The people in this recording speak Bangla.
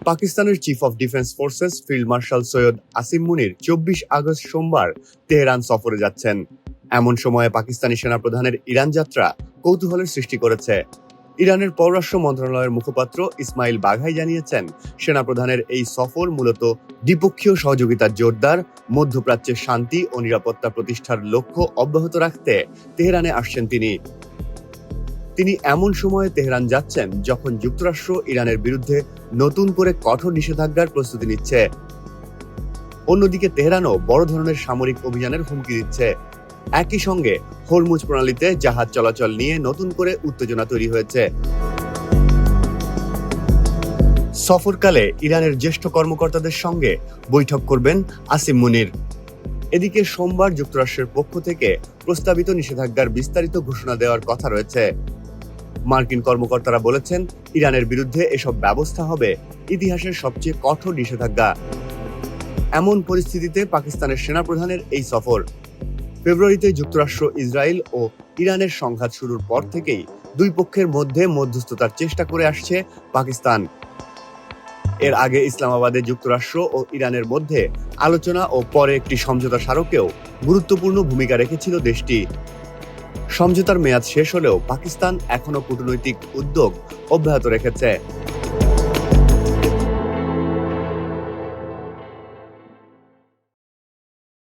পাকিস্তানের chief of defence forces field marshal Syed Asim Munir ২৪ August সোমবার তেহরান সফরে যাচ্ছেন। এমন সময়ে পাকিস্তানি সেনাপ্রধানের ইরান যাত্রা কৌতূহলের সৃষ্টি করেছে। ইরানের পররাষ্ট্র মন্ত্রণালয়ের মুখপাত্র ইসমাইল বাঘাই জানিয়েছেন, সেনাপ্রধানের এই সফর মূলত দ্বিপক্ষীয় সহযোগিতার জোরদার, মধ্যপ্রাচ্যের শান্তি ও নিরাপত্তা প্রতিষ্ঠার লক্ষ্য অব্যাহত রাখতে তেহরানে আসছেন তিনি এমন সময়ে তেহরান যাচ্ছেন যখন যুক্তরাষ্ট্র ইরানের বিরুদ্ধে নতুন করে কঠোর নিষেধাজ্ঞার প্রস্তুতি নিচ্ছে। অন্যদিকে তেহরানও বড় ধরনের সামরিক অভিযানের হুমকি দিচ্ছে। একই সঙ্গে হরমুজ প্রণালীতে জাহাজ চলাচল নিয়ে নতুন করে উত্তেজনা তৈরি হয়েছে। সফরকালে ইরানের জ্যেষ্ঠ কর্মকর্তাদের সঙ্গে বৈঠক করবেন আসিম মুনির। এদিকে সোমবার যুক্তরাষ্ট্রের পক্ষ থেকে প্রস্তাবিত নিষেধাজ্ঞার বিস্তারিত ঘোষণা দেওয়ার কথা রয়েছে। মার্কিন কর্মকর্তারা বলেছেন, ইরানের বিরুদ্ধে এসব ব্যবস্থা হবে ইতিহাসের সবচেয়ে কঠোর নিষেধাজ্ঞা। এমন পরিস্থিতিতে পাকিস্তানের সেনাপ্রধানের এই সফর। ফেব্রুয়ারিতে যুক্তরাষ্ট্র, ইসরায়েল ও ইরানের সংঘাত শুরুর পর থেকেই দুই পক্ষের মধ্যে মধ্যস্থতার চেষ্টা করে আসছে পাকিস্তান। এর আগে ইসলামাবাদে যুক্তরাষ্ট্র ও ইরানের মধ্যে আলোচনা ও পরে একটি সমঝোতা স্মারকেও গুরুত্বপূর্ণ ভূমিকা রেখেছিল দেশটি। সমঝোতার মেয়াদ শেষ হলেও পাকিস্তান এখনো কূটনৈতিক উদ্যোগ অব্যাহত রেখেছে।